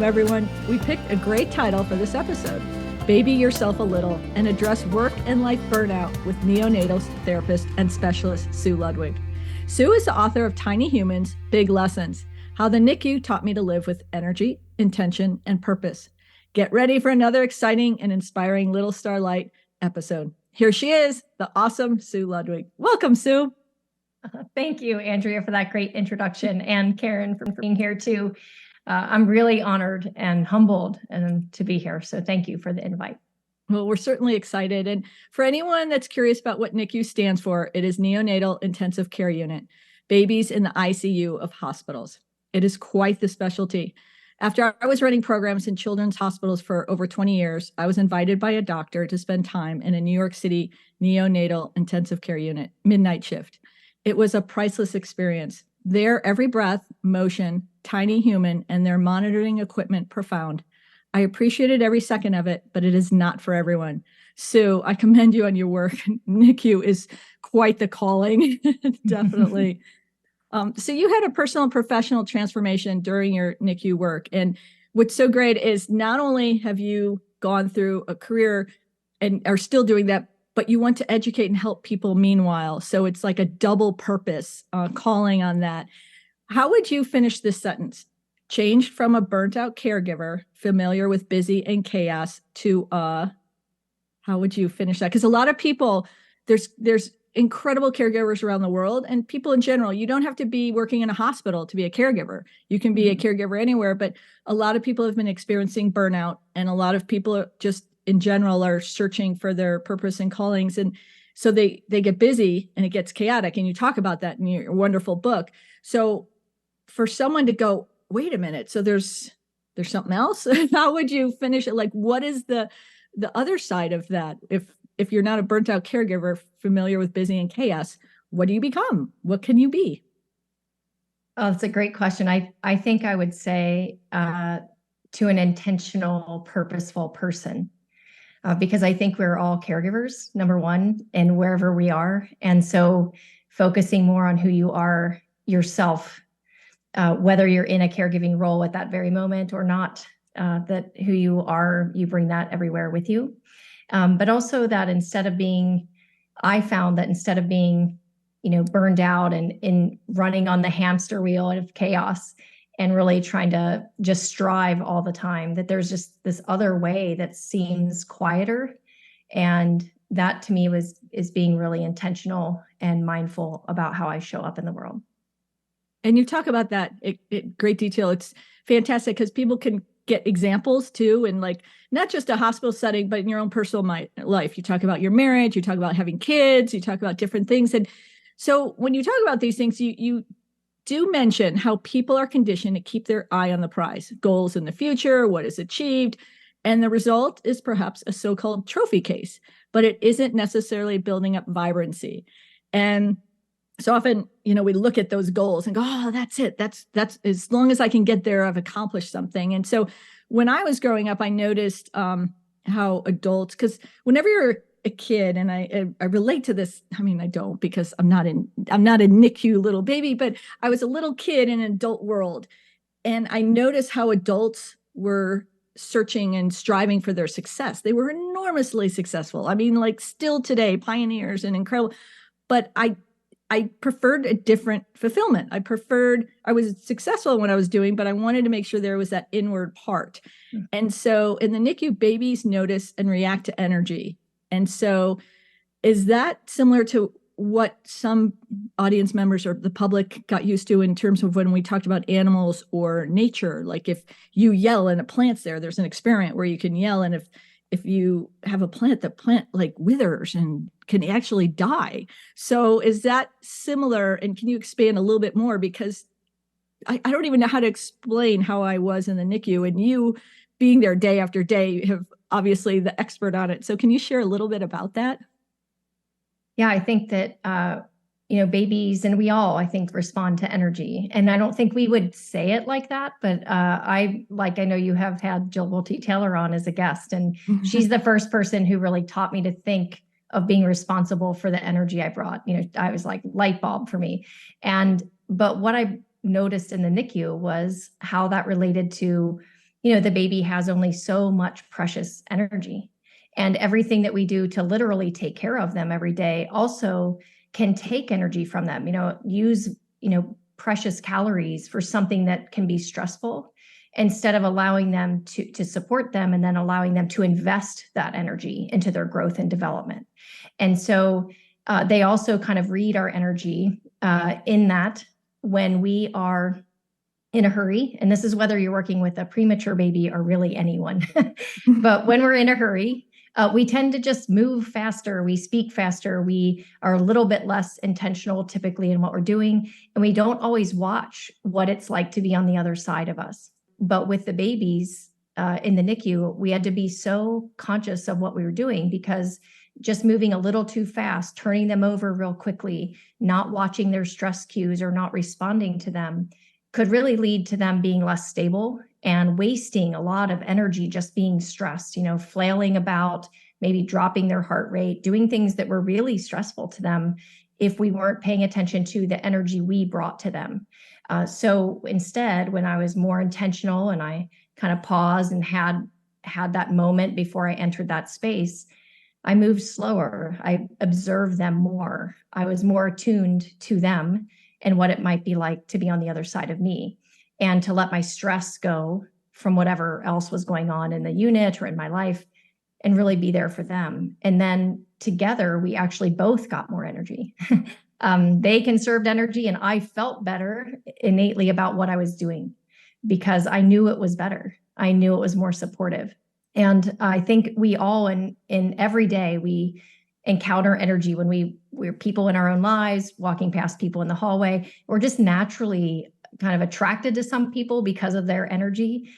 everyone. We picked a great title for this episode, Baby Yourself a Little, and address work and life burnout with neonatal therapist and specialist Sue Ludwig. Sue is the author of Tiny Humans, Big Lessons, How the NICU Taught Me to Live with Energy, Intention, and Purpose. Get ready for another exciting and inspiring Little Starlight episode. Here she is, the awesome Sue Ludwig. Welcome, Sue. Thank you, Andrea, for that great introduction, and Karen for being here too. I'm really honored and humbled to be here. So thank you for the invite. Well, we're certainly excited. And for anyone that's curious about what NICU stands for, it is Neonatal Intensive Care Unit, babies in the ICU of hospitals. It is quite the specialty. After I was running programs in children's hospitals for over 20 years, I was invited by a doctor to spend time in a New York City neonatal intensive care unit, midnight shift. It was a priceless experience. There, every breath, motion, tiny human, and their monitoring equipment profound. I appreciated every second of it, but it is not for everyone. Sue, I commend you on your work. NICU is quite the calling, definitely. So you had a personal and professional transformation during your NICU work. And what's so great is not only have you gone through a career and are still doing that, but you want to educate and help people meanwhile. So it's like a double purpose calling on that. How would you finish this sentence? Changed from a burnt out caregiver, familiar with busy and chaos, to how would you finish that? Because a lot of people, there's incredible caregivers around the world, and people in general, you don't have to be working in a hospital to be a caregiver. You can be a caregiver anywhere, but a lot of people have been experiencing burnout, and a lot of people are just in general are searching for their purpose and callings. And so they get busy and it gets chaotic. And you talk about that in your wonderful book. So for someone to go, wait a minute, so there's something else. How would you finish it? Like, what is the other side of that? If you're not a burnt out caregiver familiar with busy and chaos, what do you become? What can you be? Oh, that's a great question. I think I would say to an intentional, purposeful person. Because I think we're all caregivers, number one, and wherever we are. And so focusing more on who you are yourself, whether you're in a caregiving role at that very moment or not, that who you are, you bring that everywhere with you. But also that I found that instead of being, burned out and in running on the hamster wheel of chaos, and really trying to just strive all the time, that there's just this other way that seems quieter. And that to me is being really intentional and mindful about how I show up in the world. And you talk about that in great detail. It's fantastic because people can get examples too. And like, not just a hospital setting, but in your own personal life. You talk about your marriage, you talk about having kids, you talk about different things. And so when you talk about these things, you do mention how people are conditioned to keep their eye on the prize, goals in the future, what is achieved. And the result is perhaps a so-called trophy case, but it isn't necessarily building up vibrancy. And so often, we look at those goals and go, oh, that's it. That's as long as I can get there, I've accomplished something. And so when I was growing up, I noticed how adults, because whenever you're a kid, and I relate to this. I mean, I don't, because I'm not a NICU little baby, but I was a little kid in an adult world. And I noticed how adults were searching and striving for their success. They were enormously successful. I mean, like still today, pioneers and incredible, but I preferred a different fulfillment. I was successful in what I was doing, but I wanted to make sure there was that inward part. Mm-hmm. And so in the NICU, babies notice and react to energy. And so is that similar to what some audience members or the public got used to in terms of when we talked about animals or nature? Like if you yell and a plant's there's an experiment where you can yell. And if you have a plant, the plant like withers and can actually die. So is that similar? And can you expand a little bit more? Because I don't even know how to explain how I was in the NICU, and you being there day after day, you have obviously the expert on it. So can you share a little bit about that? Yeah, I think that, babies and we all, I think, respond to energy. And I don't think we would say it like that, but I know you have had Jill Bolte-Taylor on as a guest, and she's the first person who really taught me to think of being responsible for the energy I brought. I was like light bulb for me. But what I noticed in the NICU was how that related to the baby has only so much precious energy. And everything that we do to literally take care of them every day also can take energy from them, use, precious calories for something that can be stressful, instead of allowing them to support them and then allowing them to invest that energy into their growth and development. And so they also kind of read our energy in that when we are in a hurry, and this is whether you're working with a premature baby or really anyone, but when we're in a hurry, we tend to just move faster. We speak faster. We are a little bit less intentional typically in what we're doing. And we don't always watch what it's like to be on the other side of us. But with the babies in the NICU, we had to be so conscious of what we were doing, because just moving a little too fast, turning them over real quickly, not watching their stress cues or not responding to them could really lead to them being less stable and wasting a lot of energy just being stressed, flailing about, maybe dropping their heart rate, doing things that were really stressful to them if we weren't paying attention to the energy we brought to them. So instead, when I was more intentional and I kind of paused and had that moment before I entered that space, I moved slower. I observed them more. I was more attuned to them and what it might be like to be on the other side of me, and to let my stress go from whatever else was going on in the unit or in my life and really be there for them. And then together, we actually both got more energy. They conserved energy and I felt better innately about what I was doing because I knew it was better. I knew it was more supportive. And I think we all in every day, we encounter energy when we're people in our own lives, walking past people in the hallway. We're just naturally kind of attracted to some people because of their energy.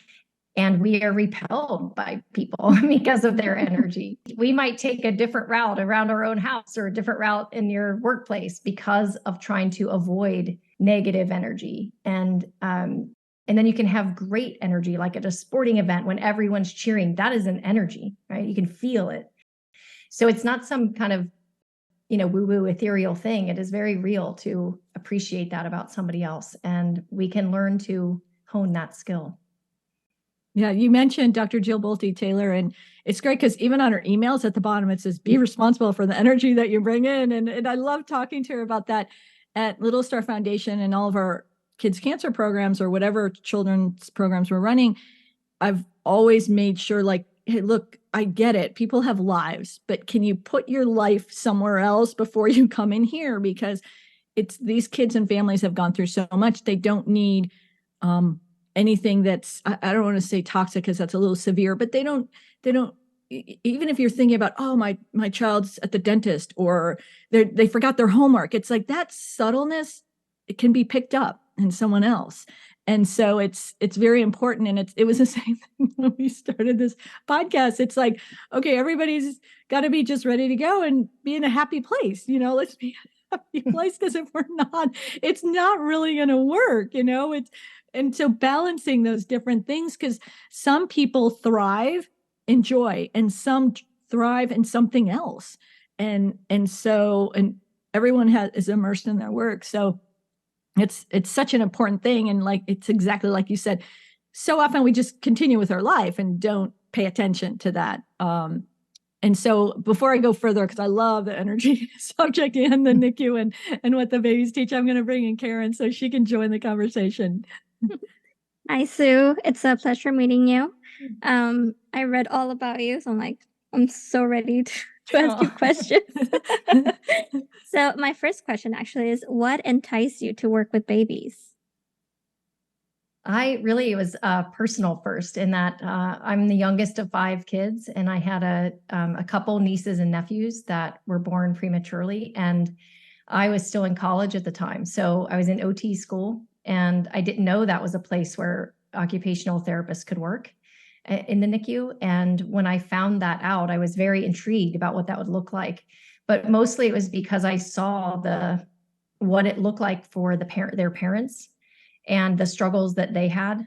And we are repelled by people because of their energy. We might take a different route around our own house or a different route in your workplace because of trying to avoid negative energy. And then you can have great energy, like at a sporting event when everyone's cheering. That is an energy, right? You can feel it. So it's not some kind of, woo-woo ethereal thing. It is very real to appreciate that about somebody else. And we can learn to hone that skill. Yeah, you mentioned Dr. Jill Bolte Taylor, and it's great because even on her emails at the bottom, it says, be responsible for the energy that you bring in. And I love talking to her about that at Little Star Foundation and all of our kids' cancer programs or whatever children's programs we're running. I've always made sure, like, hey, look, I get it. People have lives, but can you put your life somewhere else before you come in here? Because these kids and families have gone through so much. They don't need anything that's, I don't want to say toxic because that's a little severe, but they don't, even if you're thinking about, oh, my child's at the dentist or they forgot their homework. It's like that subtleness, it can be picked up in someone else. And so it's very important. And it was the same thing when we started this podcast. It's like, okay, everybody's got to be just ready to go and be in a happy place. Let's be in a happy place, because if we're not, it's not really going to work, and so balancing those different things, because some people thrive in joy and some thrive in something else. And everyone is immersed in their work. So it's such an important thing. And it's exactly like you said, so often we just continue with our life and don't pay attention to that. And so before I go further, because I love the energy subject and the NICU and what the babies teach, I'm going to bring in Karen so she can join the conversation. Hi, Sue. It's a pleasure meeting you. I read all about you, so I'm so ready to ask you questions. So my first question actually is, what enticed you to work with babies? It was personal first, in that I'm the youngest of 5 kids, and I had a couple nieces and nephews that were born prematurely, and I was still in college at the time. So I was in OT school, and I didn't know that was a place where occupational therapists could work in the NICU. And when I found that out, I was very intrigued about what that would look like. But mostly it was because I saw what it looked like for their parents and the struggles that they had,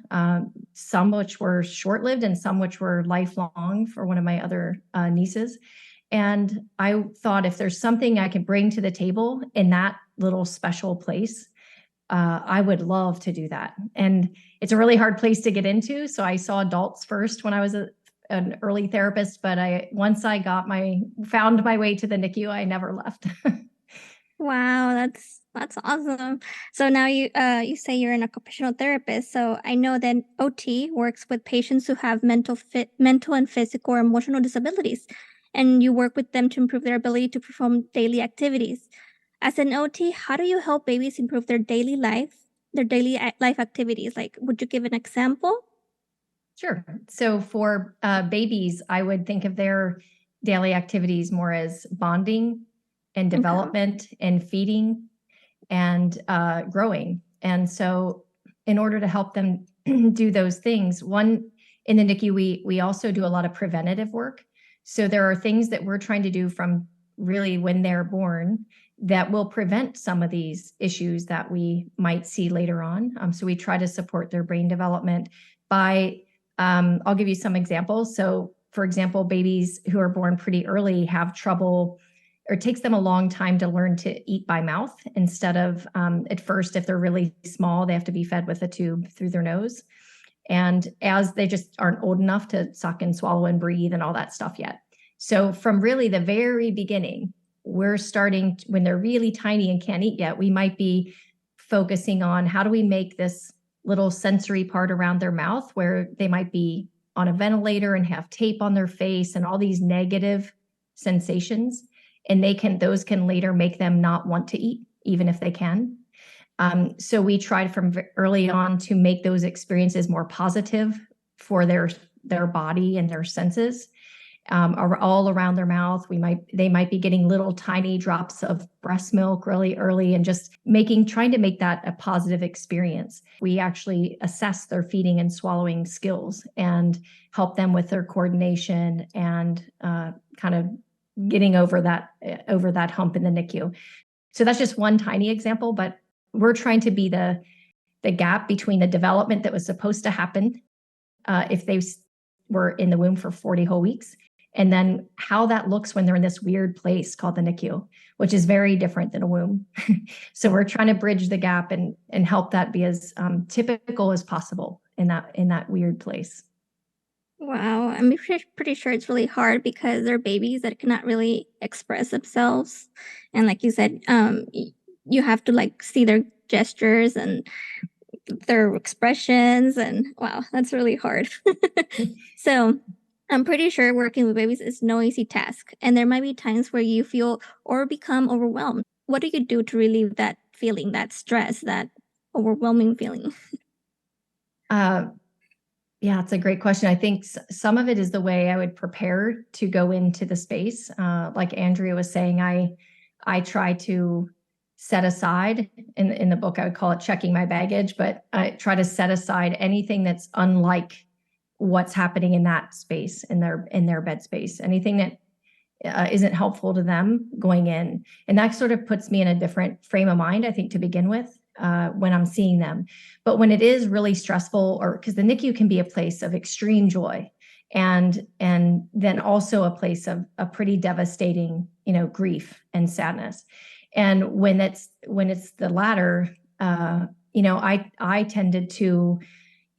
some which were short-lived and some which were lifelong for one of my other nieces. And I thought, if there's something I can bring to the table in that little special place, I would love to do that. And it's a really hard place to get into. So I saw adults first when I was an early therapist, but once I found my way to the NICU, I never left. Wow, that's awesome. So now you say you're an occupational therapist. So I know that OT works with patients who have mental and physical or emotional disabilities, and you work with them to improve their ability to perform daily activities. As an OT, how do you help babies improve their daily life activities? Like, would you give an example? Sure. So for babies, I would think of their daily activities more as bonding and development and feeding and growing. And so in order to help them do those things, one, in the NICU, we also do a lot of preventative work. So there are things that we're trying to do from really when they're born that will prevent some of these issues that we might see later on. So we try to support their brain development by, I'll give you some examples. So for example, babies who are born pretty early have trouble, or it takes them a long time to learn to eat by mouth instead of at first, if they're really small, they have to be fed with a tube through their nose. And as they just aren't old enough to suck and swallow and breathe and all that stuff yet. So from really the very beginning, we're starting when they're really tiny and can't eat yet, we might be focusing on how do we make this little sensory part around their mouth where they might be on a ventilator and have tape on their face and all these negative sensations. And those can later make them not want to eat, even if they can. So we tried from early on to make those experiences more positive for their body and their senses. All around their mouth, they might be getting little tiny drops of breast milk really early, and just trying to make that a positive experience. We actually assess their feeding and swallowing skills and help them with their coordination and kind of getting over that hump in the NICU. So that's just one tiny example, but we're trying to be the gap between the development that was supposed to happen if they were in the womb for 40 whole weeks, and then how that looks when they're in this weird place called the NICU, which is very different than a womb. So we're trying to bridge the gap and help that be as typical as possible in that weird place. Wow, I'm pretty sure it's really hard because they're babies that cannot really express themselves, and like you said, you have to like see their gestures and their expressions, and wow, that's really hard. So I'm pretty sure working with babies is no easy task, and there might be times where you feel or become overwhelmed. What do you do to relieve that feeling, that stress, that overwhelming feeling? Yeah, it's a great question. I think some of it is the way I would prepare to go into the space. Like Andrea was saying, I try to set aside, in the book, I would call it checking my baggage, but I try to set aside anything that's unlike what's happening in that space, in their bed space, anything that isn't helpful to them going in. And that sort of puts me in a different frame of mind, I think, to begin with. When I'm seeing them. But when it is really stressful, or because the NICU can be a place of extreme joy and then also a place of a pretty devastating, grief and sadness. And when it's the latter, I tended to,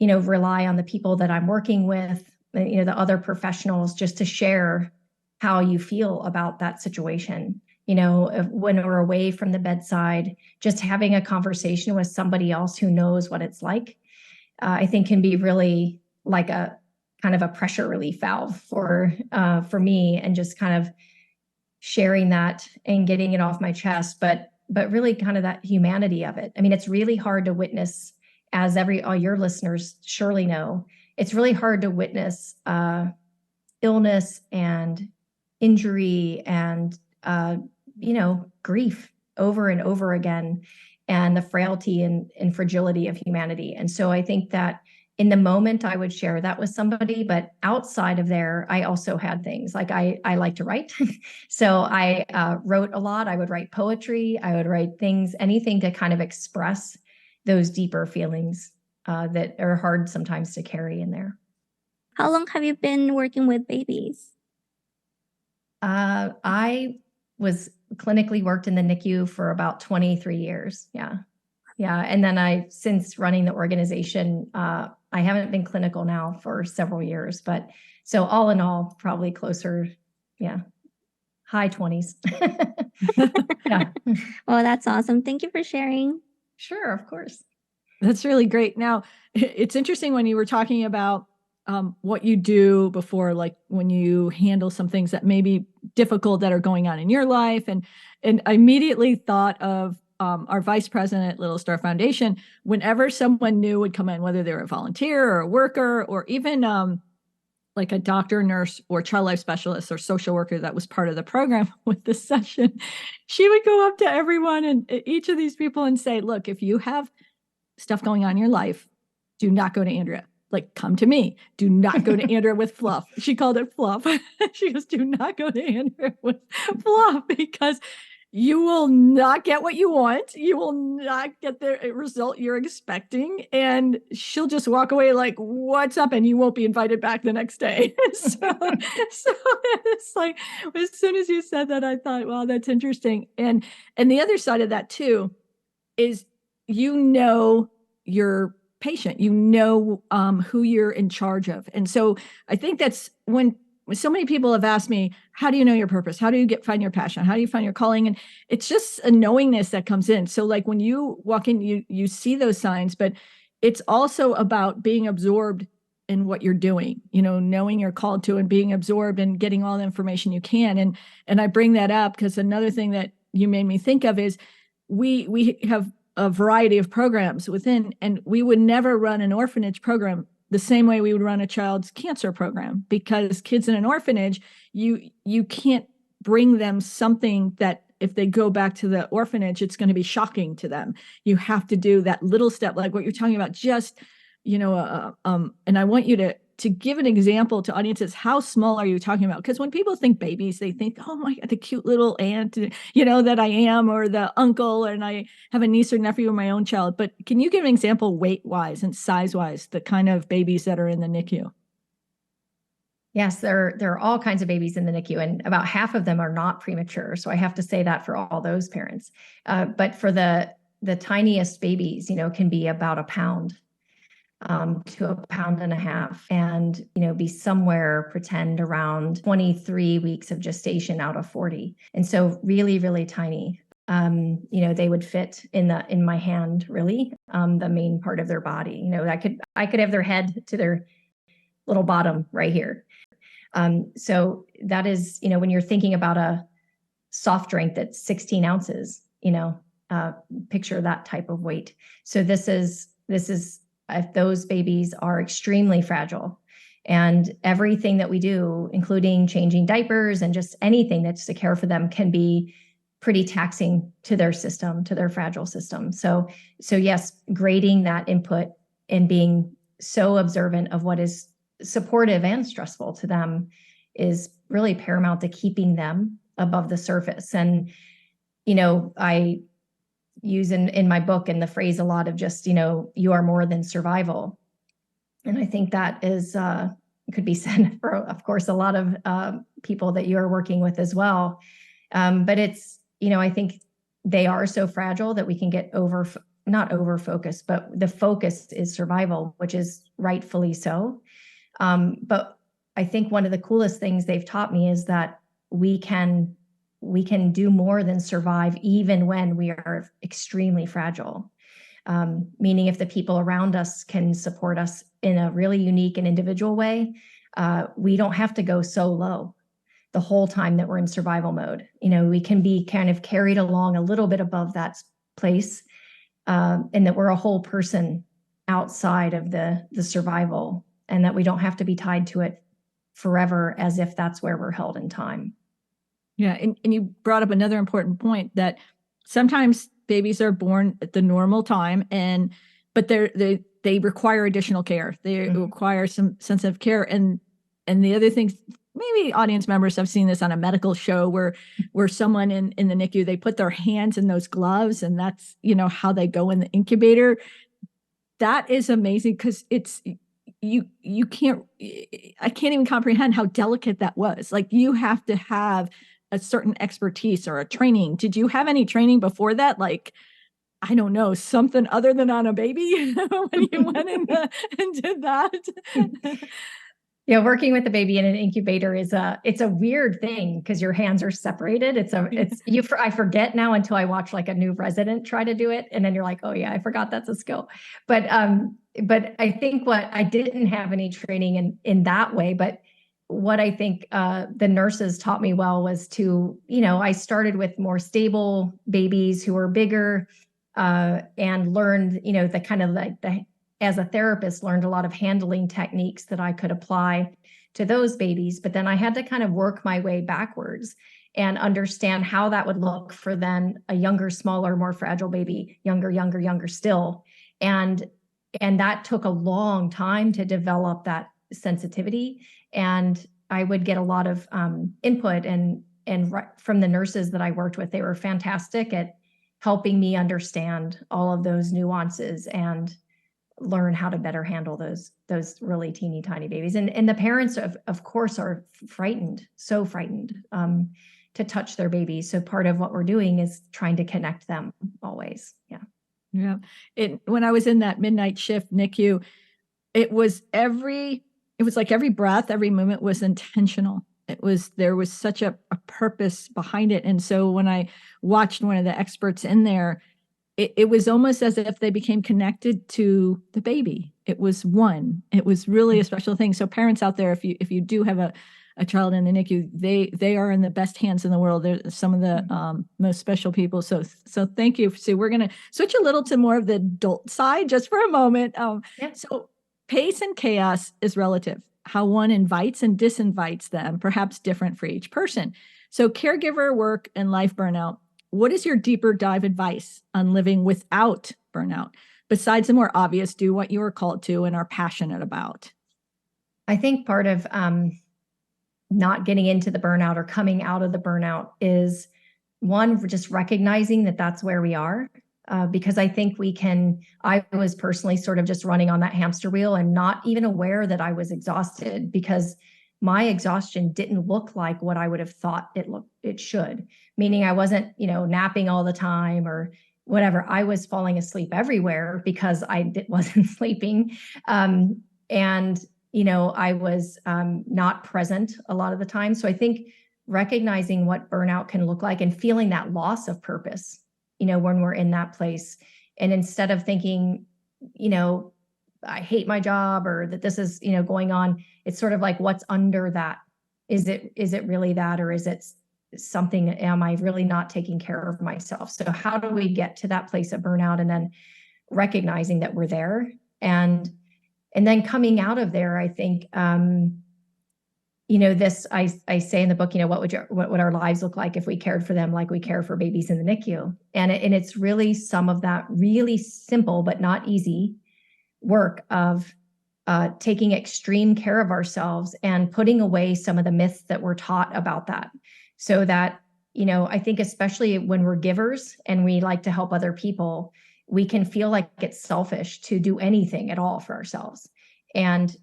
rely on the people that I'm working with, the other professionals, just to share how you feel about that situation. When we're away from the bedside, just having a conversation with somebody else who knows what it's like, I think can be really like a kind of a pressure relief valve for me, and just kind of sharing that and getting it off my chest, but really kind of that humanity of it. I mean, it's really hard to witness, as all your listeners surely know, it's really hard to witness illness and injury and grief over and over again, and the frailty and fragility of humanity. And so I think that in the moment I would share that with somebody, but outside of there, I also had things like I like to write. So I wrote a lot. I would write poetry. I would write anything to kind of express those deeper feelings that are hard sometimes to carry in there. How long have you been working with babies? I was clinically worked in the NICU for about 23 years. Yeah. Yeah. And then since running the organization, I haven't been clinical now for several years, but so all in all, probably closer, high 20s. Yeah. Well, that's awesome. Thank you for sharing. Sure, of course. That's really great. Now, it's interesting when you were talking about what you do before, like when you handle some things that may be difficult that are going on in your life. And I immediately thought of our vice president at Little Star Foundation. Whenever someone new would come in, whether they were a volunteer or a worker, or even like a doctor, nurse, or child life specialist or social worker that was part of the program with this session, she would go up to everyone and each of these people and say, look, if you have stuff going on in your life, do not go to Andrea. Like, come to me. Do not go to Andrea with fluff. She called it fluff. She goes, do not go to Andrea with fluff, because you will not get what you want. You will not get the result you're expecting. And she'll just walk away like, what's up? And you won't be invited back the next day. So it's like, as soon as you said that, I thought, wow, that's interesting. And the other side of that too is, your patient, who you're in charge of. And so I think that's when so many people have asked me, how do you know your purpose? How do you find your passion? How do you find your calling? And it's just a knowingness that comes in. So like when you walk in, you see those signs, but it's also about being absorbed in what you're doing, knowing you're called to and being absorbed and getting all the information you can. And I bring that up because another thing that you made me think of is we have a variety of programs within, and we would never run an orphanage program the same way we would run a child's cancer program, because kids in an orphanage, you can't bring them something that if they go back to the orphanage, it's going to be shocking to them. You have to do that little step, like what you're talking about, just, and I want you to give an example to audiences. How small are you talking about? Because when people think babies, they think, oh my God, the cute little aunt, that I am, or the uncle, and I have a niece or nephew or my own child. But can you give an example weight-wise and size-wise, the kind of babies that are in the NICU? Yes, there are all kinds of babies in the NICU, and about half of them are not premature. So I have to say that for all those parents. But for the tiniest babies, can be about a pound to a pound and a half, and be somewhere, pretend, around 23 weeks of gestation out of 40. And so really, really tiny. They would fit in my hand, really, the main part of their body. I could have their head to their little bottom right here. So that is, when you're thinking about a soft drink that's 16 ounces, picture that type of weight. So this is if those babies are extremely fragile, and everything that we do, including changing diapers and just anything that's to care for them, can be pretty taxing to their system, to their fragile system. So yes, grading that input and being so observant of what is supportive and stressful to them is really paramount to keeping them above the surface. And, I use in my book and the phrase a lot of just, you are more than survival. And I think that is, could be said for, of course, a lot of people that you're working with as well. But it's, I think they are so fragile that we can get not over focused, but the focus is survival, which is rightfully so. But I think one of the coolest things they've taught me is that we can do more than survive, even when we are extremely fragile. Meaning if the people around us can support us in a really unique and individual way, we don't have to go so low the whole time that we're in survival mode. We can be kind of carried along a little bit above that place, and that we're a whole person outside of the survival, and that we don't have to be tied to it forever as if that's where we're held in time. Yeah. And you brought up another important point, that sometimes babies are born at the normal time, but they require additional care. They require some sense of care. And the other things, maybe audience members have seen this on a medical show where someone in the NICU, they put their hands in those gloves, and that's, how they go in the incubator. That is amazing, because it's, I can't even comprehend how delicate that was. Like, you have to have a certain expertise or a training. Did you have any training before that? Like, I don't know, something other than on a baby when you went in and did that? Yeah, working with a baby in an incubator it's a weird thing because your hands are separated. I forget now until I watch like a new resident try to do it, and then you're like, oh yeah, I forgot that's a skill. But I think what I didn't have any training in that way, but what I think the nurses taught me well was to, I started with more stable babies who were bigger, and learned, the kind of like as a therapist, learned a lot of handling techniques that I could apply to those babies. But then I had to kind of work my way backwards and understand how that would look for then a younger, smaller, more fragile baby, younger still. And that took a long time to develop that sensitivity. And I would get a lot of input and from the nurses that I worked with. They were fantastic at helping me understand all of those nuances and learn how to better handle those really teeny tiny babies. And the parents of course are frightened, so frightened to touch their babies. So part of what we're doing is trying to connect them always. Yeah. Yeah. When I was in that midnight shift NICU, it was like every breath, every movement was intentional. There was such a purpose behind it. And so when I watched one of the experts in there, it was almost as if they became connected to the baby. It was one. It was really a special thing. So parents out there, if you do have a child in the NICU, they are in the best hands in the world. They're some of the most special people. So thank you, Sue. We're going to switch a little to more of the adult side just for a moment. Yeah. So pace and chaos is relative. How one invites and disinvites them, perhaps different for each person. So caregiver work and life burnout. What is your deeper dive advice on living without burnout, besides the more obvious, do what you are called to and are passionate about? I think part of not getting into the burnout or coming out of the burnout is one, just recognizing that that's where we are. Because I think I was personally sort of just running on that hamster wheel and not even aware that I was exhausted, because my exhaustion didn't look like what I would have thought it should. Meaning I wasn't, napping all the time or whatever. I was falling asleep everywhere because I wasn't sleeping. And, I was not present a lot of the time. So I think recognizing what burnout can look like and feeling that loss of purpose, when we're in that place. And instead of thinking, I hate my job or that this is, going on, it's sort of like, what's under that? Is it really that, or is it something, am I really not taking care of myself? So how do we get to that place of burnout and then recognizing that we're there and then coming out of there? I think, this, I say in the book, what would our lives look like if we cared for them like we care for babies in the NICU? And it's really some of that really simple, but not easy work of taking extreme care of ourselves and putting away some of the myths that we're taught about that. So that, I think especially when we're givers and we like to help other people, we can feel like it's selfish to do anything at all for ourselves. And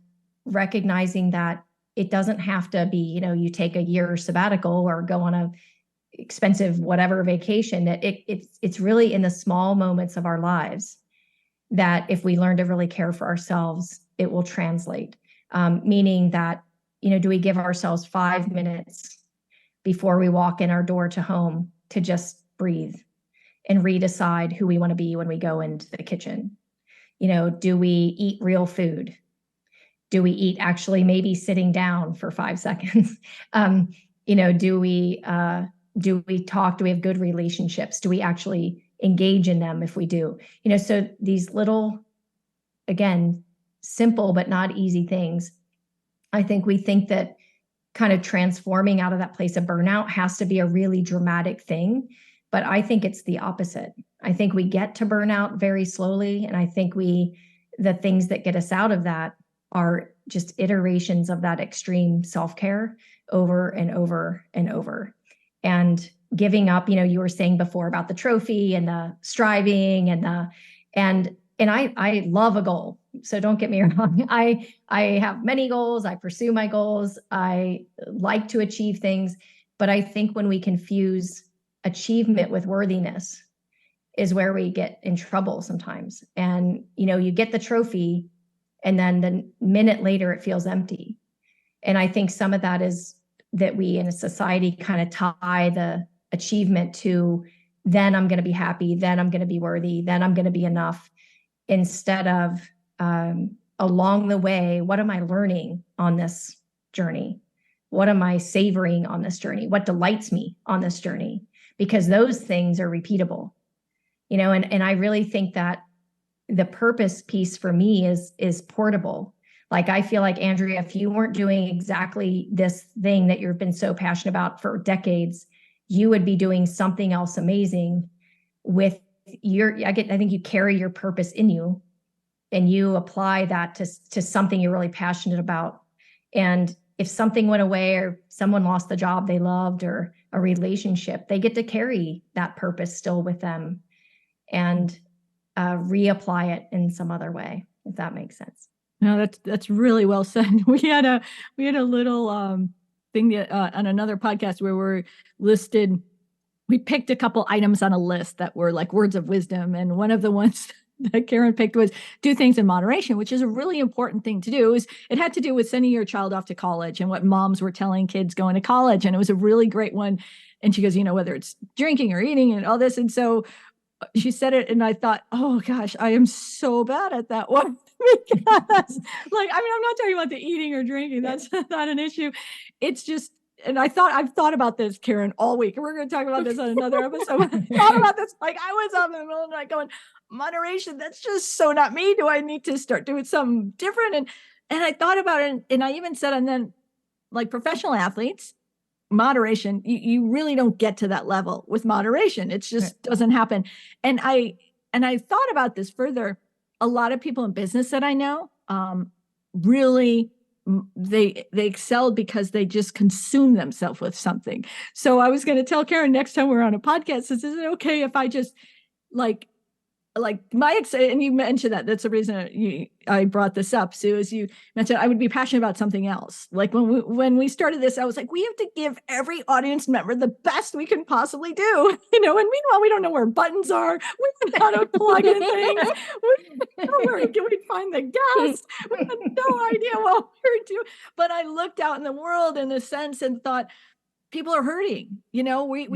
recognizing that it doesn't have to be, you take a year sabbatical or go on a expensive whatever vacation, that it's really in the small moments of our lives that if we learn to really care for ourselves, it will translate. Meaning that, do we give ourselves 5 minutes before we walk in our door to home to just breathe and redecide who we want to be when we go into the kitchen? Do we eat real food? Do we eat actually maybe sitting down for 5 seconds? Do we talk? Do we have good relationships? Do we actually engage in them if we do? So these little, again, simple but not easy things. I think we think that kind of transforming out of that place of burnout has to be a really dramatic thing, but I think it's the opposite. I think we get to burnout very slowly, and I think the things that get us out of that are just iterations of that extreme self-care over and over and over. And giving up, you were saying before about the trophy and the striving and I love a goal. So don't get me wrong. I have many goals. I pursue my goals. I like to achieve things, but I think when we confuse achievement with worthiness is where we get in trouble sometimes. And, you get the trophy and then the minute later it feels empty. And I think some of that is that we in a society kind of tie the achievement to, then I'm going to be happy, then I'm going to be worthy, then I'm going to be enough, instead of along the way, what am I learning on this journey? What am I savoring on this journey? What delights me on this journey? Because those things are repeatable, and I really think that the purpose piece for me is portable. Like, I feel like, Andrea, if you weren't doing exactly this thing that you've been so passionate about for decades, you would be doing something else amazing with I think you carry your purpose in you, and you apply that to something you're really passionate about. And if something went away, or someone lost the job they loved, or a relationship, they get to carry that purpose still with them and reapply it in some other way, if that makes sense. No, that's really well said. We had a little thing that, on another podcast where we picked a couple items on a list that were like words of wisdom, and one of the ones that Karen picked was do things in moderation, which is a really important thing to do. It had to do with sending your child off to college and what moms were telling kids going to college, and it was a really great one. And she goes, whether it's drinking or eating and all this, and so she said it, and I thought, oh gosh, I am so bad at that one. Because, I'm not talking about the eating or drinking. That's not an issue. It's just, and I've thought about this, Karen, all week. We're going to talk about this on another episode. I thought about this. I was up in the middle of the night going, moderation, that's just so not me. Do I need to start doing something different? And I thought about it, and I even said, and then like professional athletes, moderation, you really don't get to that level with moderation. It just doesn't happen. And I thought about this further. A lot of people in business that I know, really, they excelled because they just consume themselves with something. So I was going to tell Karen next time we're on a podcast, is it okay if I just like and you mentioned that's the reason I brought this up, Sue, as you mentioned, I would be passionate about something else. Like when we started this, I was like, we have to give every audience member the best we can possibly do, and meanwhile, we don't know where buttons are. We don't know how to plug in things. We don't know where can we find the gas. We have no idea what we're doing. But I looked out in the world in a sense and thought, people are hurting. We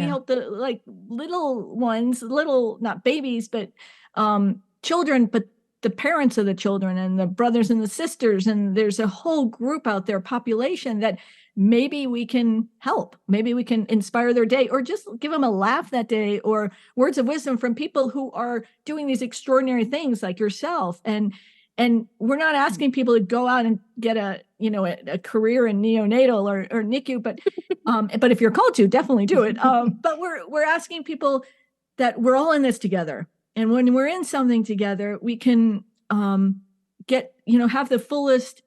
help the little ones, not babies, but children, but the parents of the children and the brothers and the sisters. And there's a whole group out there, population, that maybe we can help. Maybe we can inspire their day, or just give them a laugh that day, or words of wisdom from people who are doing these extraordinary things like yourself. And we're not asking people to go out and get a career in neonatal or NICU, but if you're called to, definitely do it. But we're asking people that we're all in this together. And when we're in something together, we can have the fullest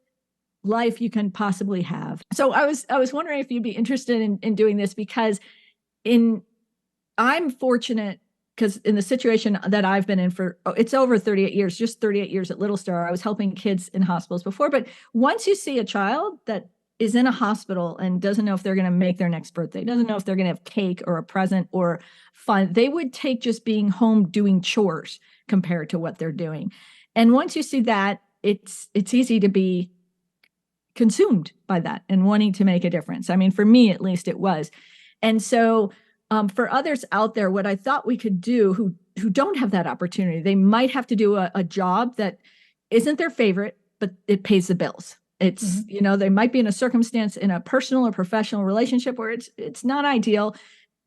life you can possibly have. So I was wondering if you'd be interested in doing this, because I'm fortunate, because in the situation that I've been in for, it's over 38 years, just 38 years at Little Star. I was helping kids in hospitals before, but once you see a child that is in a hospital and doesn't know if they're going to make their next birthday, doesn't know if they're going to have cake or a present or fun, they would take just being home doing chores compared to what they're doing. And once you see that, it's easy to be consumed by that and wanting to make a difference. I mean, for me, at least it was. And so for others out there, what I thought we could do who don't have that opportunity, they might have to do a job that isn't their favorite, but it pays the bills. It's, they might be in a circumstance in a personal or professional relationship where it's not ideal.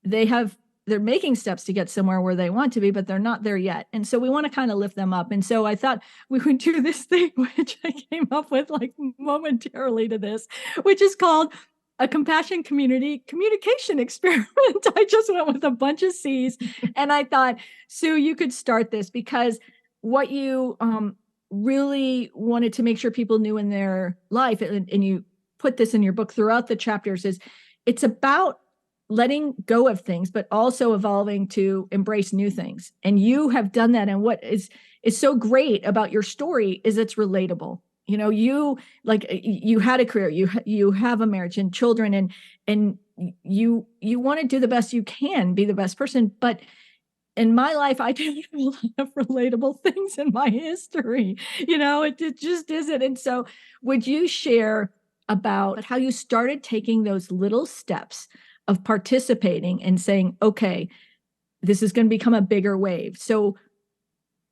They're making steps to get somewhere where they want to be, but they're not there yet. And so we want to kind of lift them up. And so I thought we would do this thing, which I came up with momentarily to this, which is called a compassion community communication experiment. I just went with a bunch of C's. And I thought, Sue, you could start this, because what you really wanted to make sure people knew in their life, and you put this in your book throughout the chapters, is it's about letting go of things, but also evolving to embrace new things. And you have done that. And what is so great about your story is it's relatable. You had a career, you have a marriage and children, and you want to do the best you can, be the best person, but in my life, I do have a lot of relatable things in my history. It just isn't. And so would you share about how you started taking those little steps of participating and saying, okay, this is going to become a bigger wave? So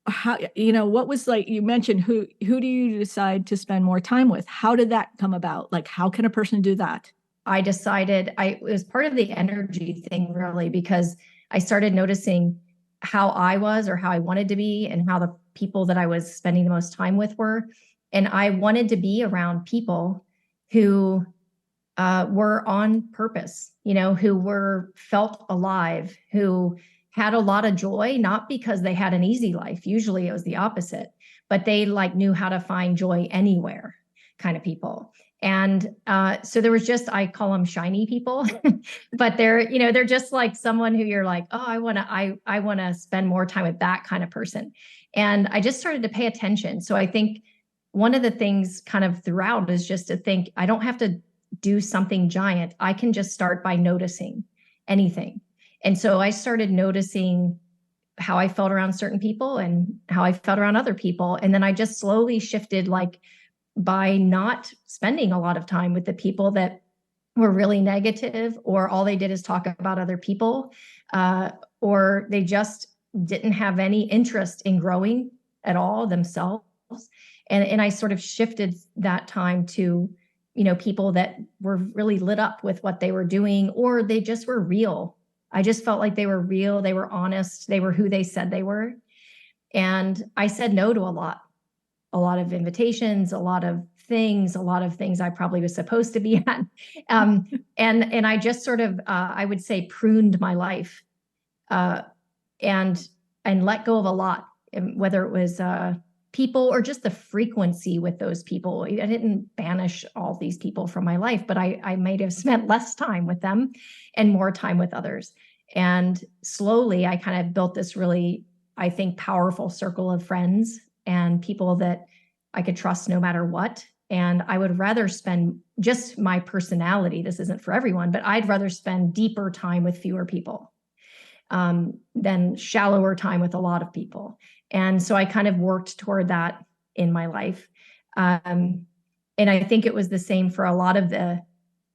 how, what was, like, you mentioned, who do you decide to spend more time with? How did that come about? Like, how can a person do that? I decided it was part of the energy thing, really, because I started noticing how I was or how I wanted to be and how the people that I was spending the most time with were. And I wanted to be around people who were on purpose, who felt alive, who had a lot of joy, not because they had an easy life. Usually it was the opposite, but they knew how to find joy anywhere kind of people. And so there was I call them shiny people, but they're just like someone who you're like, oh, I want to spend more time with that kind of person. And I just started to pay attention. So I think one of the things kind of throughout is just to think, I don't have to do something giant. I can just start by noticing anything. And so I started noticing how I felt around certain people and how I felt around other people. And then I just slowly shifted, by not spending a lot of time with the people that were really negative, or all they did is talk about other people, or they just didn't have any interest in growing at all themselves. And I sort of shifted that time to, people that were really lit up with what they were doing, or they just were real. I just felt like they were real. They were honest. They were who they said they were. And I said no to a lot of invitations, a lot of things I probably was supposed to be at. And I just sort of, I would say, pruned my life, and let go of a lot, whether it was people or just the frequency with those people. I didn't banish all these people from my life, but I might have spent less time with them and more time with others. And slowly I kind of built this really, I think, powerful circle of friends and people that I could trust no matter what. And I would rather spend just my personality. This isn't for everyone, but I'd rather spend deeper time with fewer people than shallower time with a lot of people. And so I kind of worked toward that in my life. And I think it was the same for a lot of the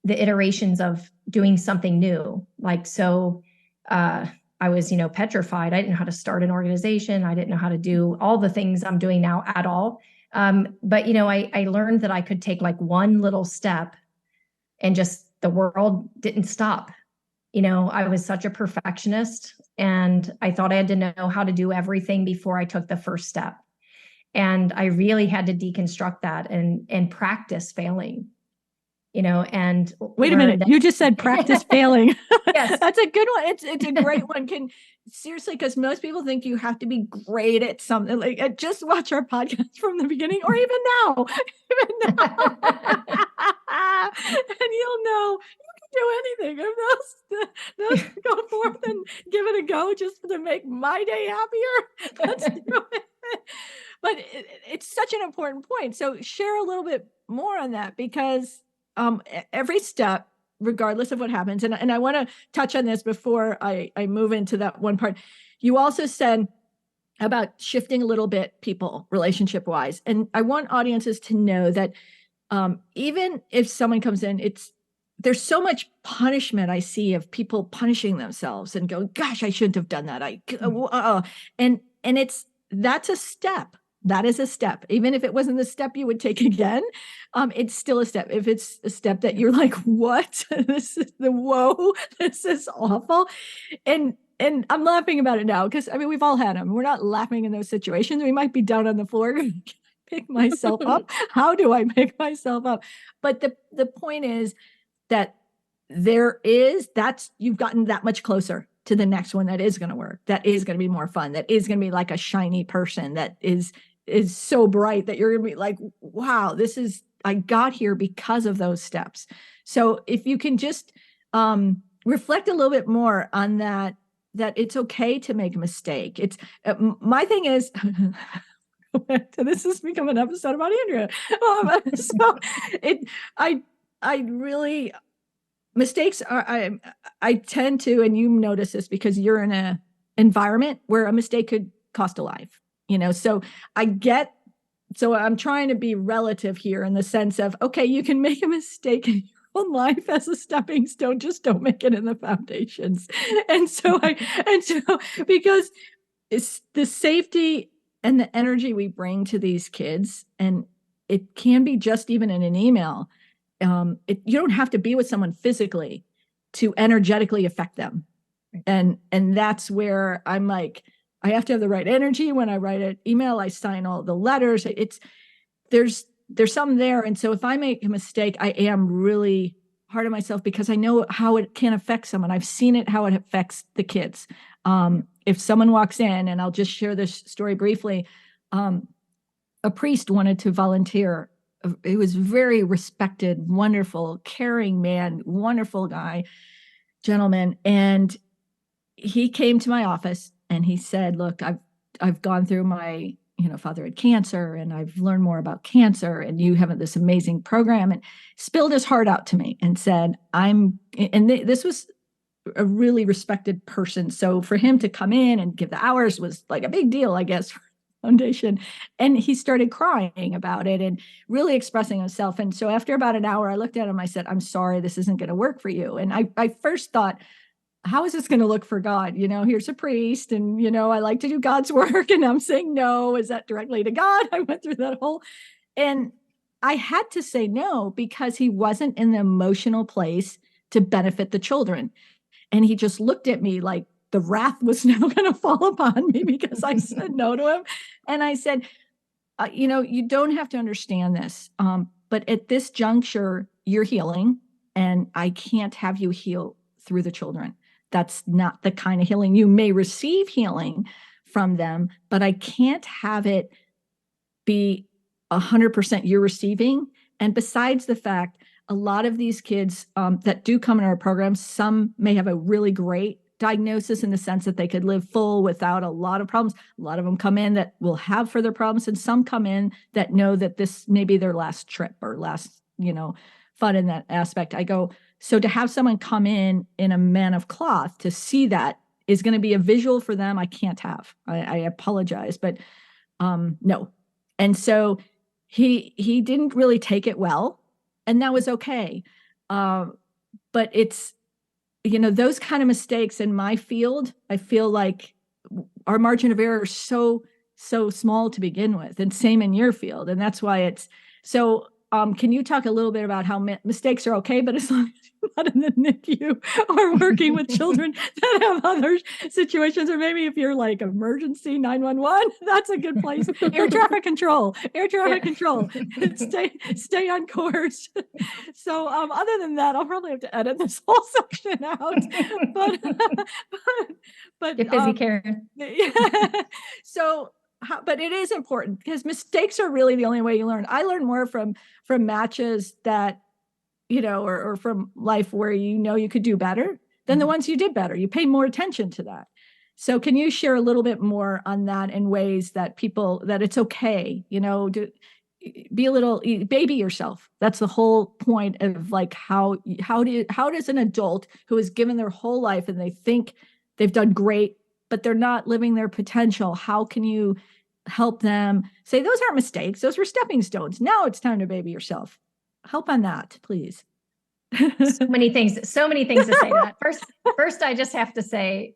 iterations of doing something new. I was, petrified. I didn't know how to start an organization. I didn't know how to do all the things I'm doing now at all. But, I learned that I could take one little step and just the world didn't stop. I was such a perfectionist and I thought I had to know how to do everything before I took the first step. And I really had to deconstruct that and practice failing. And wait a minute, you just said practice failing. Yes. That's a good one. It's a great one. Seriously, because most people think you have to be great at something. Just watch our podcast from the beginning, or even now, and you'll know you can do anything. Those go forth and give it a go just to make my day happier. Let's do it. But it's such an important point. So share a little bit more on that, because every step, regardless of what happens, and I want to touch on this before I move into that one part. You also said about shifting a little bit people relationship wise. And I want audiences to know that even if someone comes in, there's so much punishment I see of people punishing themselves and going, gosh, I shouldn't have done that. And that's a step. That is a step. Even if it wasn't the step you would take again, it's still a step. If it's a step that you're like, what? This is this is awful. And I'm laughing about it now because we've all had them. We're not laughing in those situations. We might be down on the floor, pick myself up. How do I pick myself up? But the point is that you've gotten that much closer to the next one that is going to work, that is going to be more fun, that is going to be like a shiny person, that is so bright that you're going to be like, wow, I got here because of those steps. So if you can just reflect a little bit more on that it's okay to make a mistake. It's my thing is, this has become an episode about Andrea. I really, mistakes are, I tend to, and you notice this because you're in environment where a mistake could cost a life, so so I'm trying to be relative here in the sense of, okay, you can make a mistake in your own life as a stepping stone, just don't make it in the foundations. And so because it's the safety and the energy we bring to these kids, and it can be just even in an email. You don't have to be with someone physically to energetically affect them. And that's where I'm like, I have to have the right energy when I write an email. I sign all the letters. There's something there. And so if I make a mistake, I am really hard on myself because I know how it can affect someone. I've seen it, how it affects the kids. If someone walks in, and I'll just share this story briefly, a priest wanted to volunteer. He was very respected, wonderful, caring man, wonderful guy, gentleman. And he came to my office and he said, look, I've gone through my, father had cancer, and I've learned more about cancer, and you have this amazing program, and spilled his heart out to me and said, this was a really respected person. So for him to come in and give the hours was like a big deal, I guess, for the foundation. And he started crying about it and really expressing himself. And so after about an hour, I looked at him, I said, I'm sorry, this isn't going to work for you. And I first thought, how is this going to look for God? Here's a priest, and, I like to do God's work, and I'm saying, no, is that directly to God? I went through that whole, and I had to say no, because he wasn't in the emotional place to benefit the children. And he just looked at me like the wrath was now going to fall upon me because I said no to him. And I said, you don't have to understand this. But at this juncture, you're healing, and I can't have you heal through the children. That's not the kind of healing. You may receive healing from them, but I can't have it be 100% you're receiving. And besides the fact, a lot of these kids that do come in our programs, some may have a really great diagnosis in the sense that they could live full without a lot of problems. A lot of them come in that will have further problems, and some come in that know that this may be their last trip or last, fun in that aspect. I go, so to have someone come in a man of cloth to see that is going to be a visual for them I can't have. I apologize, but no. And so he didn't really take it well, and that was okay. But it's, those kind of mistakes in my field, I feel like our margin of error is so small to begin with, and same in your field. And that's why it's so. Can you talk a little bit about how mistakes are okay, but as long as you're not in the NICU or working with children that have other situations, or maybe if you're like emergency 911, that's a good place. Air traffic control, stay on course. So other than that, I'll probably have to edit this whole section out. But get busy, Karen. Yeah. So. But it is important because mistakes are really the only way you learn. I learn more from matches that, or from life where you could do better than the ones you did better. You pay more attention to that. So can you share a little bit more on that in ways that that it's okay, be a little, baby yourself. That's the whole point of like, how does an adult who has given their whole life and they think they've done great, but they're not living their potential, how can you help them say, those aren't mistakes, those were stepping stones. Now it's time to baby yourself. Help on that, please. So many things to say to that. First, I just have to say,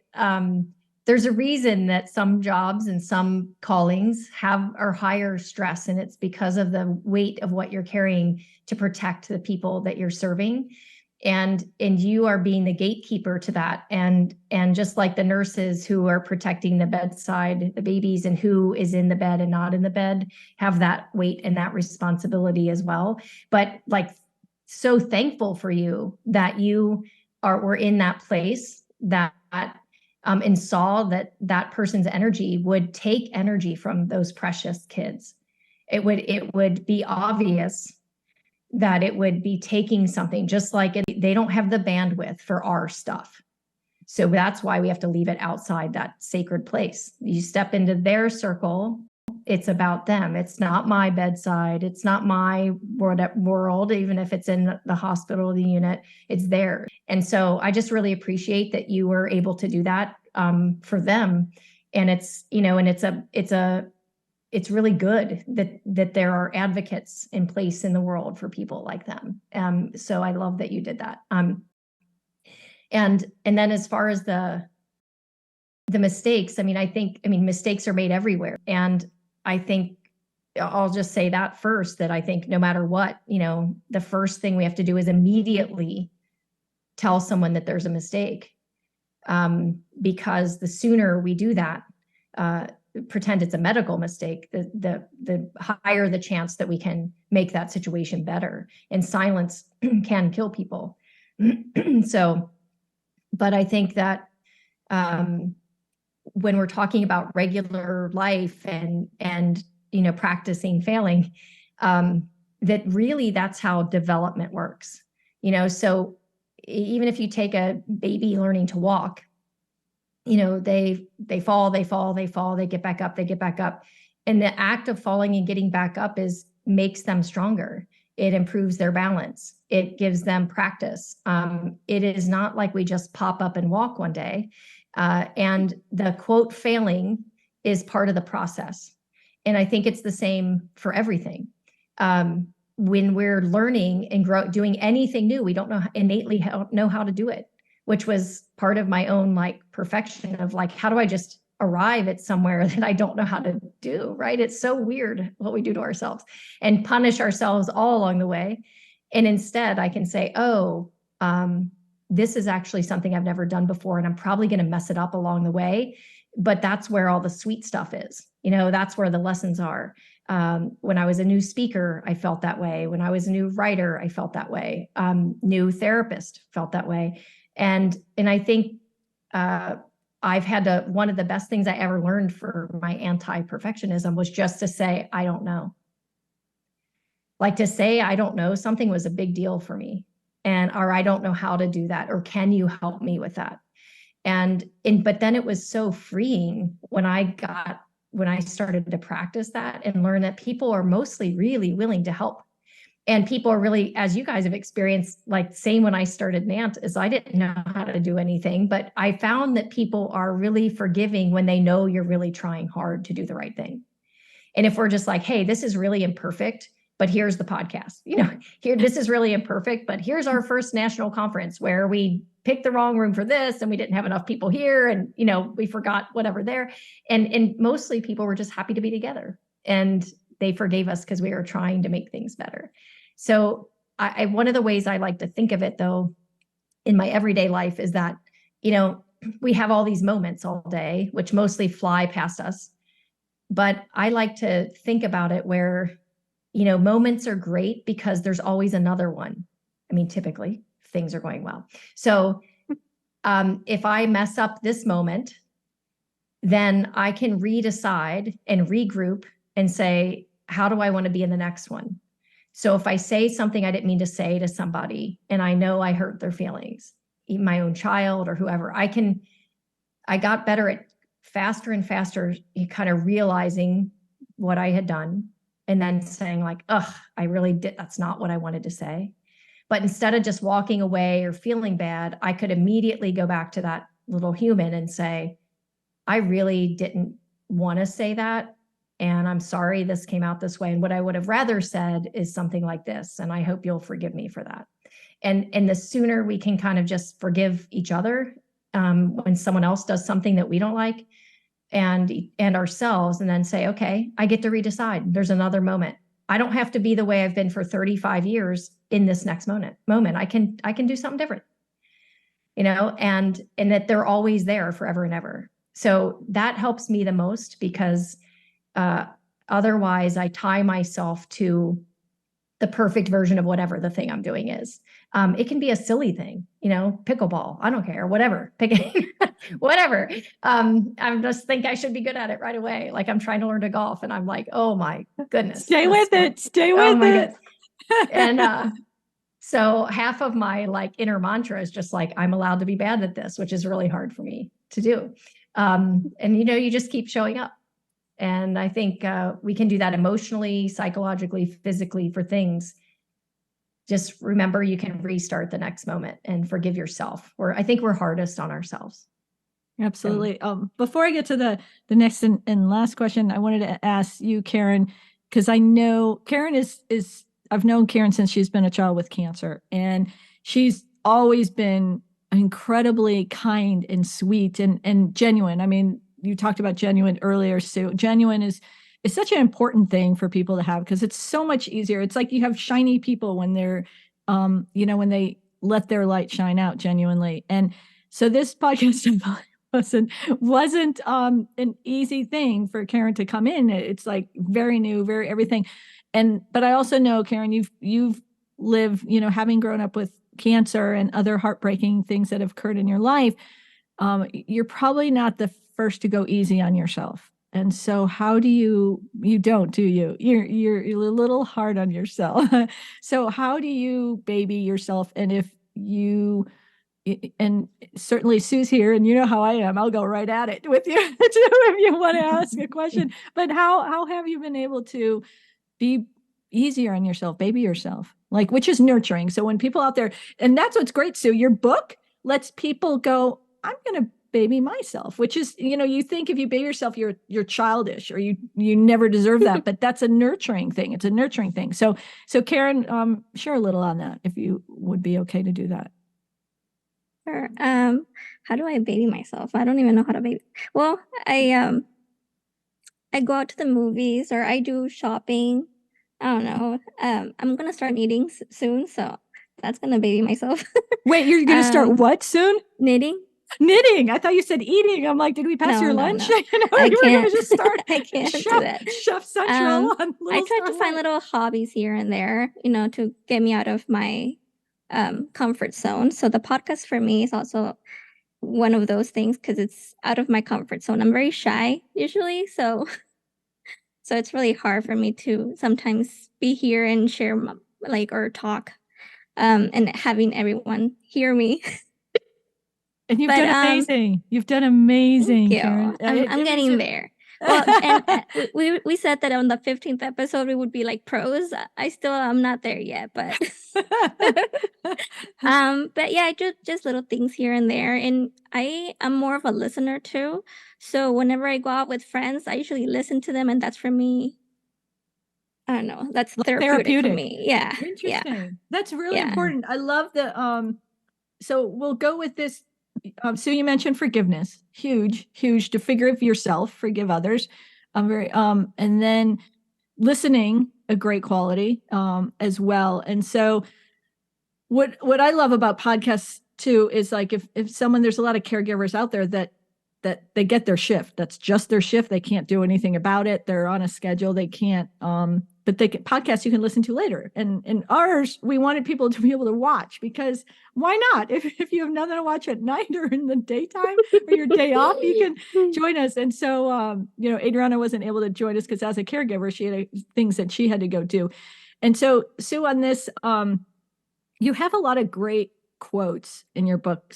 there's a reason that some jobs and some callings are higher stress, and it's because of the weight of what you're carrying to protect the people that you're serving. And you are being the gatekeeper to that. And just like the nurses who are protecting the bedside, the babies, and who is in the bed and not in the bed, have that weight and that responsibility as well. But like, so thankful for you that you were in that place that and saw that person's energy would take energy from those precious kids. It would be obvious that it would be taking something, just like they don't have the bandwidth for our stuff. So that's why we have to leave it outside that sacred place. You step into their circle, it's about them. It's not my bedside. It's not my world, even if it's in the hospital, the unit, it's there. And so I just really appreciate that you were able to do that for them. And it's, and it's really good that there are advocates in place in the world for people like them. So I love that you did that. And then as far as the mistakes, I mean, mistakes are made everywhere. And I think I'll just say that first, that I think no matter what, the first thing we have to do is immediately tell someone that there's a mistake. Because the sooner we do that, pretend it's a medical mistake, the higher the chance that we can make that situation better. And silence can kill people. So, but I think that when we're talking about regular life and practicing failing, that really that's how development works. So even if you take a baby learning to walk, they fall, they get back up. And the act of falling and getting back up makes them stronger. It improves their balance. It gives them practice. It is not like we just pop up and walk one day. And the quote failing is part of the process. And I think it's the same for everything. When we're learning and doing anything new, we don't innately know how to do it, which was part of my own perfection of how do I just arrive at somewhere that I don't know how to do, right? It's so weird what we do to ourselves and punish ourselves all along the way. And instead I can say, this is actually something I've never done before, and I'm probably going to mess it up along the way. But that's where all the sweet stuff is. That's where the lessons are. When I was a new speaker, I felt that way. When I was a new writer, I felt that way. New therapist, felt that way. And I think I've had one of the best things I ever learned for my anti-perfectionism was just to say, I don't know. To say, I don't know something was a big deal for me. Or I don't know how to do that. Or can you help me with that? But then it was so freeing when I started to practice that and learn that people are mostly really willing to help. And people are really, as you guys have experienced, same when I started NANT, is I didn't know how to do anything, but I found that people are really forgiving when they know you're really trying hard to do the right thing. And if we're just hey, this is really imperfect, but here's the podcast, this is really imperfect, but here's our first national conference where we picked the wrong room for this and we didn't have enough people here. And, we forgot whatever there. And mostly people were just happy to be together, and they forgave us because we were trying to make things better. So one of the ways I like to think of it though, in my everyday life is that, we have all these moments all day, which mostly fly past us. But I like to think about it where, moments are great because there's always another one. I mean, typically things are going well. So if I mess up this moment, then I can redecide and regroup and say, how do I want to be in the next one? So if I say something I didn't mean to say to somebody, and I know I hurt their feelings, even my own child or whoever, I got better at faster and faster, kind of realizing what I had done. And then saying I really did. That's not what I wanted to say. But instead of just walking away or feeling bad, I could immediately go back to that little human and say, I really didn't want to say that. And I'm sorry this came out this way. And what I would have rather said is something like this. And I hope you'll forgive me for that. And the sooner we can kind of just forgive each other when someone else does something that we don't like, and ourselves, and then say, okay, I get to redecide. There's another moment. I don't have to be the way I've been for 35 years in this next moment. I can do something different, and that they're always there forever and ever. So that helps me the most, because otherwise I tie myself to the perfect version of whatever the thing I'm doing is. It can be a silly thing, pickleball. I don't care, whatever, whatever. I just think I should be good at it right away. I'm trying to learn to golf, and I'm like, oh my goodness. Stay with it. And so half of my inner mantra is just I'm allowed to be bad at this, which is really hard for me to do. And you just keep showing up. And I think we can do that emotionally, psychologically, physically for things. Just remember, you can restart the next moment and forgive yourself. I think we're hardest on ourselves. Absolutely. Before I get to the next and last question, I wanted to ask you, Karen, because I know Karen is I've known Karen since she's been a child with cancer, and she's always been incredibly kind and sweet and genuine. I mean, you talked about genuine earlier, Sue. Genuine is such an important thing for people to have because it's so much easier. It's like you have shiny people when they're when they let their light shine out genuinely. And so this podcast wasn't an easy thing for Karen to come in. It's like very new, very everything. But I also know, Karen, you've lived, having grown up with cancer and other heartbreaking things that have occurred in your life. You're probably not the first to go easy on yourself. And so how do you don't, do you? You're a little hard on yourself. So how do you baby yourself? And if you and certainly Sue's here, and you know how I am. I'll go right at it with you if you want to ask a question. But how have you been able to be easier on yourself, baby yourself, which is nurturing? So when people out there, and that's what's great, Sue, your book lets people go, I'm going to baby myself, which is, you think if you baby yourself, you're childish or you never deserve that, but that's a nurturing thing. It's a nurturing thing. So Karen, share a little on that if you would be okay to do that. Sure. How do I baby myself? I don't even know how to baby. Well, I go out to the movies or I do shopping. I don't know. I'm gonna start knitting soon, so that's gonna baby myself. Wait, you're gonna start what soon? Knitting. Knitting. I thought you said eating. I'm like, did we pass your lunch? No. I you can't. were gonna just start. I can't do that. Chef Central. I try to find little hobbies here and there, to get me out of my comfort zone. So the podcast for me is also one of those things because it's out of my comfort zone. I'm very shy usually, so it's really hard for me to sometimes be here and share or talk, and having everyone hear me. And you've done amazing. You've done amazing, Karen. I'm getting there. Well, and we said that on the 15th episode we would be like pros. I'm not there yet, but but yeah, just little things here and there. And I am more of a listener too. So whenever I go out with friends, I usually listen to them, and that's for me. I don't know. That's therapeutic for me. Yeah. Interesting. Yeah. That's really important. I love the so we'll go with this. So you mentioned forgiveness, huge to forgive yourself, forgive others. And then listening, a great quality as well. And so what I love about podcasts too is like if there's a lot of caregivers out there that they get their shift. That's just their shift. They can't do anything about it. They're on a schedule. They can't, but they can podcasts you can listen to later. And ours, we wanted people to be able to watch because why not? If you have nothing to watch at night or in the daytime or your day off, you can join us. And so, Adriana wasn't able to join us because as a caregiver, she had things that she had to go do. And so, Sue, on this, you have a lot of great quotes in your book.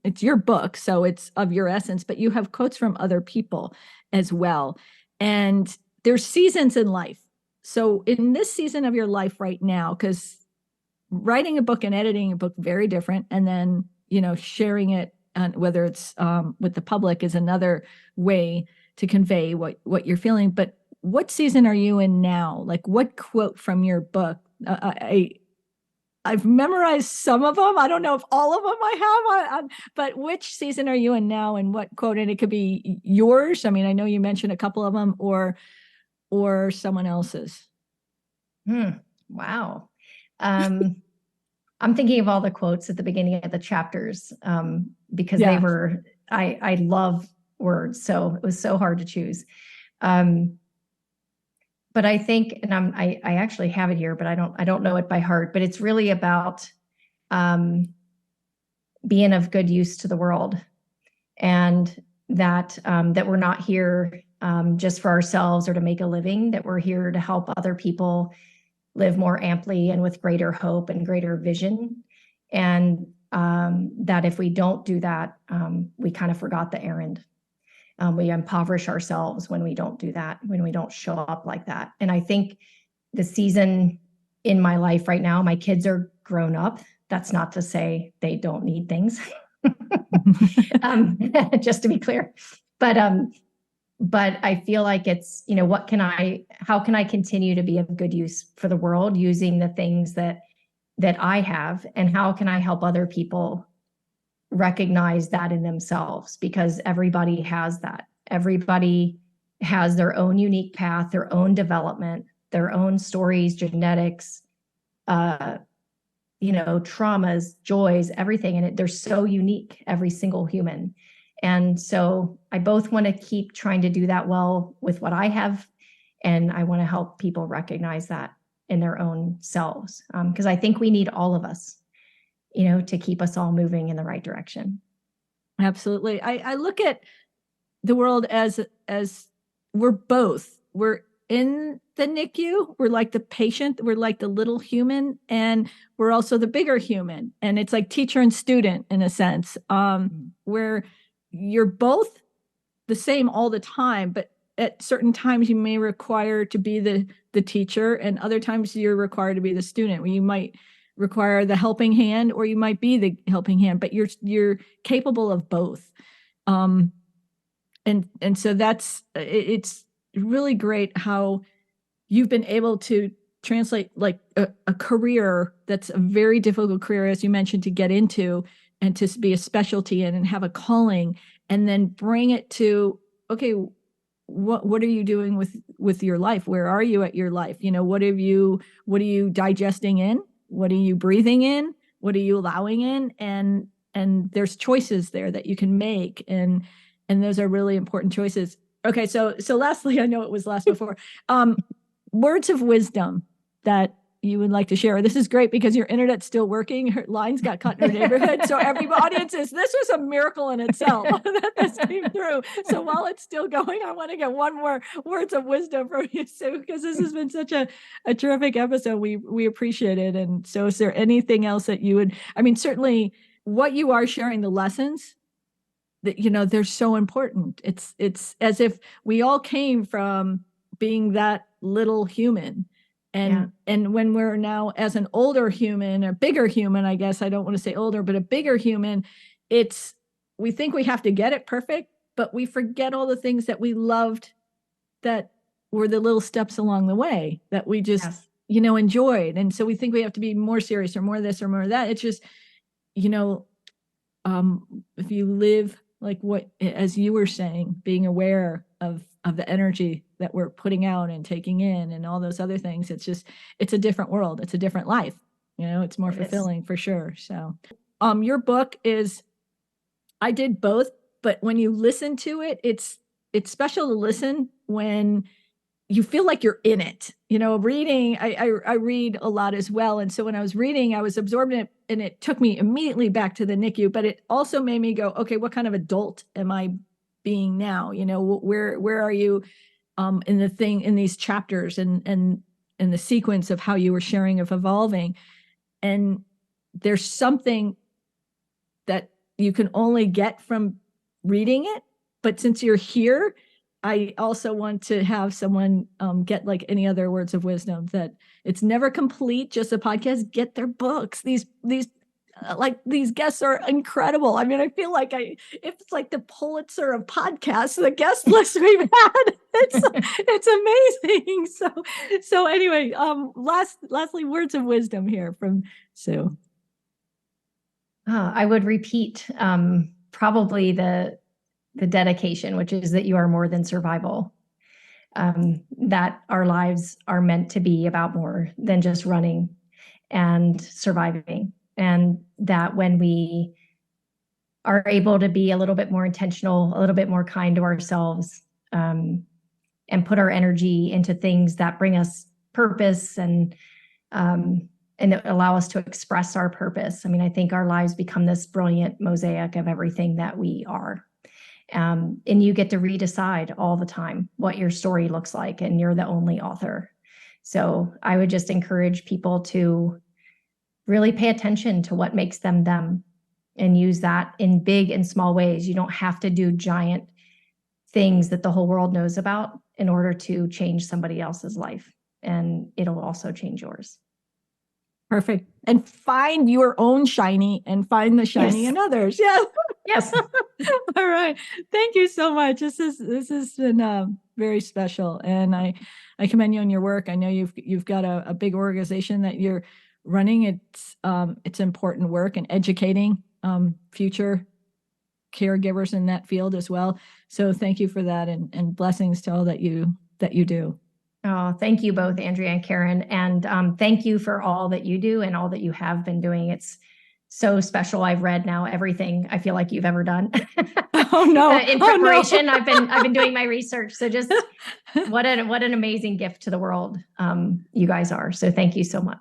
It's your book, so it's of your essence, but you have quotes from other people as well. And there's seasons in life. So in this season of your life right now, because writing a book and editing a book, very different. And then, sharing it, whether it's with the public is another way to convey what you're feeling. But what season are you in now? Like what quote from your book? I've memorized some of them. I don't know if all of them I have, but which season are you in now and what quote? And it could be yours. I mean, I know you mentioned a couple of them or someone else's. Wow. I'm thinking of all the quotes at the beginning of the chapters because they were, I love words. So it was so hard to choose. But I think, and I actually have it here, but I don't know it by heart, but it's really about being of good use to the world, and that we're not here just for ourselves or to make a living, that we're here to help other people live more amply and with greater hope and greater vision. And that if we don't do that, we kind of forgot the errand. We impoverish ourselves when we don't do that, when we don't show up like that. And I think the season in my life right now, my kids are grown up. That's not to say they don't need things. Just to be clear. But I feel like it's, how can I continue to be of good use for the world using the things that I have, and how can I help other people recognize that in themselves? Because everybody has that. Everybody has their own unique path, their own development, their own stories, genetics, traumas, joys, everything. And they're so unique, every single human. And so I both want to keep trying to do that well with what I have, and I want to help people recognize that in their own selves, because I think we need all of us, to keep us all moving in the right direction. Absolutely. I look at the world as we're both. We're in the NICU. We're like the patient. We're like the little human, and we're also the bigger human. And it's like teacher and student in a sense, where you're both the same all the time, but at certain times you may require to be the teacher, and other times you're required to be the student, where you might require the helping hand, or you might be the helping hand, but you're capable of both. And so it's really great how you've been able to translate like a career that's a very difficult career, as you mentioned, to get into and to be a specialty in and have a calling, and then bring it to, okay, what are you doing with your life? Where are you at your life? What are you digesting in? What are you breathing in? What are you allowing in? And there's choices there that you can make. And those are really important choices. Okay. So lastly, I know it was last before, words of wisdom that you would like to share. This is great because your internet's still working. Her lines got cut in her neighborhood. So every audience this was a miracle in itself that this came through. So while it's still going, I want to get one more words of wisdom from you, Sue, because this has been such a terrific episode. We appreciate it. And so is there anything else that you would, certainly what you are sharing, the lessons that, they're so important. It's as if we all came from being that little human. And when we're now as an older human, a bigger human, I guess, I don't want to say older, but a bigger human, we think we have to get it perfect, but we forget all the things that we loved that were the little steps along the way that we just, enjoyed. And so we think we have to be more serious or more this or more that. It's just, if you live like what, as you were saying, being aware of the energy that we're putting out and taking in and all those other things, it's a different world. It's a different life. It's more fulfilling for sure. So, your book I did both, but when you listen to it, it's special to listen when you feel like you're in it, reading, I read a lot as well. And so when I was reading, I was absorbed in it, and it took me immediately back to the NICU, but it also made me go, okay, what kind of adult am I being now? Where are you in these chapters and the sequence of how you were sharing of evolving? And there's something that you can only get from reading it. But since you're here, I also want to have someone get like any other words of wisdom, that it's never complete, just a podcast. Get their books. These guests are incredible. I feel like it's like the Pulitzer of podcasts, the guest list we've had. It's amazing. So anyway, lastly, words of wisdom here from Sue. I would repeat probably the dedication, which is that you are more than survival, that our lives are meant to be about more than just running and surviving. And that when we are able to be a little bit more intentional, a little bit more kind to ourselves, and put our energy into things that bring us purpose and that allow us to express our purpose. I think our lives become this brilliant mosaic of everything that we are. And you get to redecide all the time what your story looks like, and you're the only author. So I would just encourage people to really pay attention to what makes them them, and use that in big and small ways. You don't have to do giant things that the whole world knows about in order to change somebody else's life, and it'll also change yours. Perfect. And find your own shiny and find the shiny Yes. in others. Yeah. Yes. All right. Thank you so much. This has been very special, and I commend you on your work. I know you've got a big organization that you're running. It's important work and educating future caregivers in that field as well. So thank you for that, and blessings to all that you do. Oh, thank you both, Andrea and Karen. And thank you for all that you do and all that you have been doing. It's so special. I've read now everything I feel like you've ever done. Oh no. In preparation, I've been doing my research. So just what an amazing gift to the world you guys are. So thank you so much.